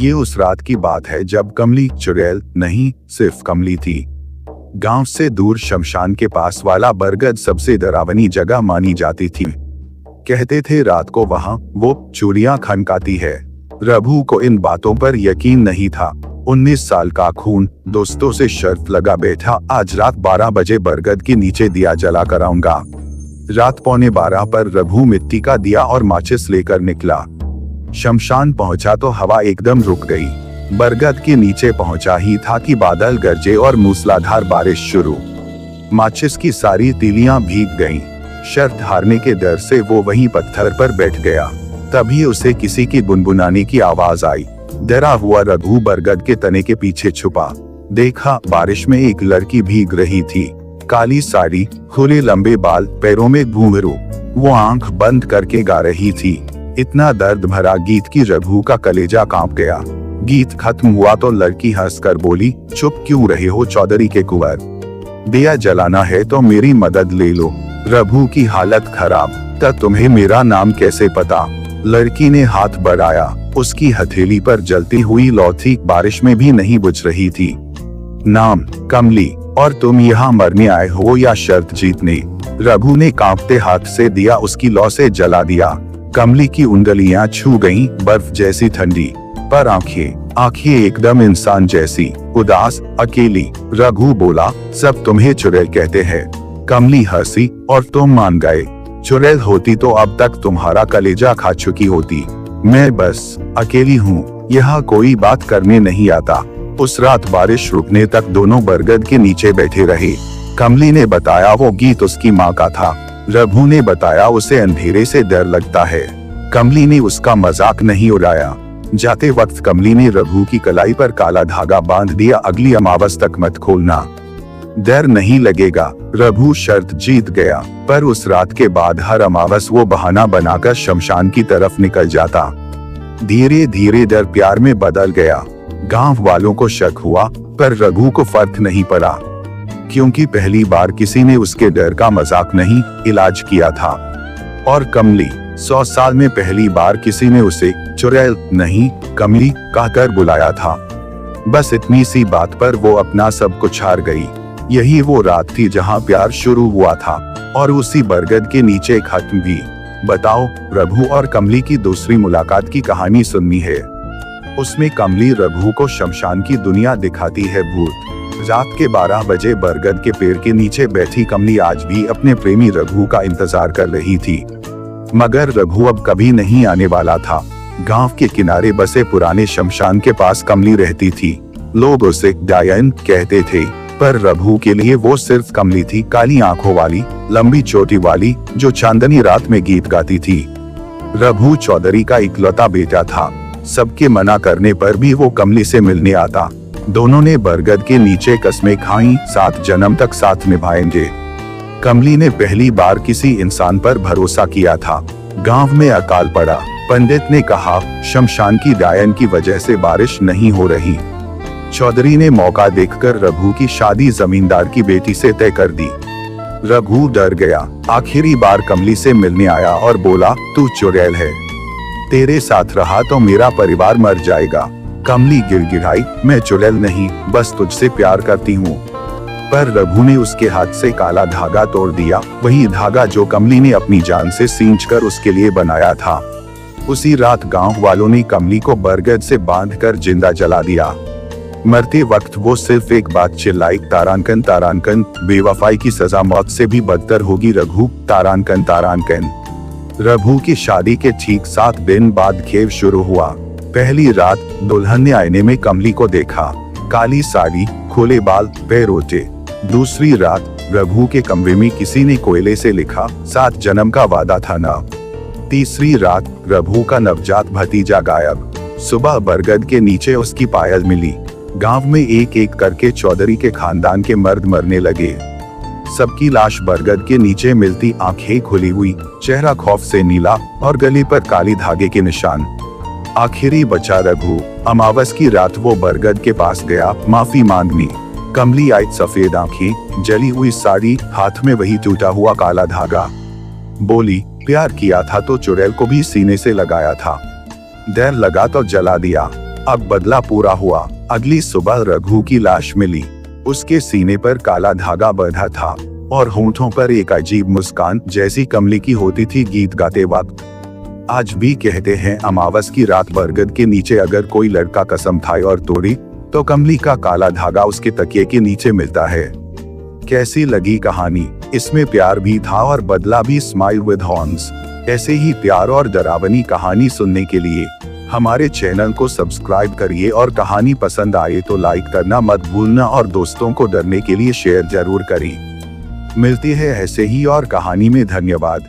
ये उस रात की बात है जब कमली चुड़ैल नहीं सिर्फ कमली थी। गांव से दूर शमशान के पास वाला बरगद सबसे डरावनी जगह मानी जाती थी। कहते थे रात को वहां वो चूड़ियां खनकाती है। रघु को इन बातों पर यकीन नहीं था। 19 साल का खून दोस्तों से शर्त लगा बैठा, आज रात 12 बजे बरगद के नीचे दिया जला कर आऊंगा। रात 11:15 पर रघु मिट्टी का दिया और माचिस लेकर निकला। शमशान पहुंचा तो हवा एकदम रुक गई। बरगद के नीचे पहुंचा ही था कि बादल गरजे और मूसलाधार बारिश शुरू। माचिस की सारी तीलियां भीग गईं। शर्त हारने के डर से वो वहीं पत्थर पर बैठ गया। तभी उसे किसी की गुनगुनाने की आवाज आई। डरा हुआ रघु बरगद के तने के पीछे छुपा। देखा बारिश में एक लड़की भीग रही थी। काली साड़ी, खुले लंबे बाल, पैरों में घुंघरू। वो आंख बंद करके गा रही थी। इतना दर्द भरा गीत कि रघु का कलेजा कांप गया। गीत खत्म हुआ तो लड़की हंसकर बोली, चुप क्यों रहे हो चौधरी के कुंवर? दिया जलाना है तो मेरी मदद ले लो। रघु की हालत खराब। तब तुम्हें मेरा नाम कैसे पता? लड़की ने हाथ बढ़ाया। उसकी हथेली पर जलती हुई लौ थी, बारिश में भी नहीं बुझ रही थी। नाम कमली। और तुम यहाँ मरने आए हो या शर्त जीतने? रघु ने कांपते हाथ से दिया उसकी लौ से जला दिया। कमली की उंगलियां छू गईं, बर्फ जैसी ठंडी, पर आंखें एकदम इंसान जैसी, उदास, अकेली। रघु बोला, सब तुम्हें चुड़ैल कहते हैं। कमली हंसी, और तुम मान गए। चुड़ैल होती तो अब तक तुम्हारा कलेजा खा चुकी होती। मैं बस अकेली हूँ, यहाँ कोई बात करने नहीं आता। उस रात बारिश रुकने तक दोनों बरगद के नीचे बैठे रहे। कमली ने बताया वो गीत उसकी माँ का था। रघु ने बताया उसे अंधेरे से डर लगता है। कमली ने उसका मजाक नहीं उड़ाया। जाते वक्त कमली ने रघु की कलाई पर काला धागा बांध दिया, अगली अमावस तक मत खोलना, डर नहीं लगेगा। रघु शर्त जीत गया, पर उस रात के बाद हर अमावस वो बहाना बनाकर शमशान की तरफ निकल जाता। धीरे धीरे डर प्यार में बदल गया। गांव वालों को शक हुआ, पर रघु को फर्क नहीं पड़ा, क्योंकि पहली बार किसी ने उसके डर का मजाक नहीं, इलाज किया था। और कमली, 100 साल में पहली बार किसी ने उसे चुड़ैल नहीं कमली कहकर बुलाया था। बस इतनी सी बात पर वो अपना सब कुछ हार गई। यही वो रात थी जहां प्यार शुरू हुआ था, और उसी बरगद के नीचे खत्म भी। बताओ, रघु और कमली की दूसरी मुलाकात की कहानी सुननी है। उसमें कमली रघु को शमशान की दुनिया दिखाती है, भूत। रात के 12 बजे बरगद के पेड़ के नीचे बैठी कमली आज भी अपने प्रेमी रघु का इंतजार कर रही थी, मगर रघु अब कभी नहीं आने वाला था। गांव के किनारे बसे पुराने शमशान के पास कमली रहती थी। लोग उसे डायन कहते थे, पर रघु के लिए वो सिर्फ कमली थी, काली आंखों वाली, लंबी चोटी वाली, जो चांदनी रात में गीत गाती थी। रघु चौधरी का इकलौता बेटा था। सबके मना करने पर भी वो कमली से मिलने आता। दोनों ने बरगद के नीचे कस्में खाई, 7 जन्म तक साथ निभाएंगे। कमली ने पहली बार किसी इंसान पर भरोसा किया था। गांव में अकाल पड़ा। पंडित ने कहा, शमशान की डायन की वजह से बारिश नहीं हो रही। चौधरी ने मौका देखकर रघु की शादी जमींदार की बेटी से तय कर दी। रघु डर गया। आखिरी बार कमली से मिलने आया और बोला, तू चुड़ैल है, तेरे साथ रहा तो मेरा परिवार मर जाएगा। कमली गिड़गिड़ाई, मैं चुड़ैल नहीं, बस तुझसे प्यार करती हूँ। पर रघु ने उसके हाथ से काला धागा तोड़ दिया, वही धागा जो कमली ने अपनी जान से सींचकर उसके लिए बनाया था। उसी रात गांव वालों ने कमली को बरगद से बांधकर जिंदा जला दिया। मरते वक्त वो सिर्फ एक बात चिल्लाई, तारांकन तारांकन, बेवफाई की सजा मौत से भी बदतर होगी रघु, तारांकन तारांकन। रघु की शादी के ठीक 7 दिन बाद खेव शुरू हुआ। पहली रात दुल्हन ने आईने में कमली को देखा, काली साड़ी, खुले बाल, पैर ओटे। दूसरी रात रघु के कमरे में किसी ने कोयले से लिखा, 7 जन्म का वादा था ना। तीसरी रात रघु का नवजात भतीजा गायब। सुबह बरगद के नीचे उसकी पायल मिली। गांव में एक एक करके चौधरी के खानदान के मर्द मरने लगे। सबकी लाश बरगद के नीचे मिलती, आंखें खुली हुई, चेहरा खौफ से नीला और गले पर काली धागे के निशान। आखिरी बचा रघु। अमावस की रात वो बरगद के पास गया माफी मांगने। कमली आई, सफेद आंखें, जली हुई साड़ी, हाथ में वही टूटा हुआ काला धागा। बोली, प्यार किया था तो चुड़ैल को भी सीने से लगाया था, डर लगा तो जला दिया। अब बदला पूरा हुआ। अगली सुबह रघु की लाश मिली। उसके सीने पर काला धागा बंधा था और होंठों पर एक अजीब मुस्कान जैसी कमली की होती थी गीत गाते वक्त। आज भी कहते हैं अमावस की रात बरगद के नीचे अगर कोई लड़का कसम खाए और तोड़ी तो कमली का काला धागा उसके तकिए के नीचे मिलता है। कैसी लगी कहानी? इसमें प्यार भी था और बदला भी। Smile with horns. ऐसे ही प्यार और डरावनी कहानी सुनने के लिए हमारे चैनल को सब्सक्राइब करिए और कहानी पसंद आए तो लाइक करना मत भूलना और दोस्तों को डरने के लिए शेयर जरूर करें। मिलती है ऐसे ही और कहानी में। धन्यवाद।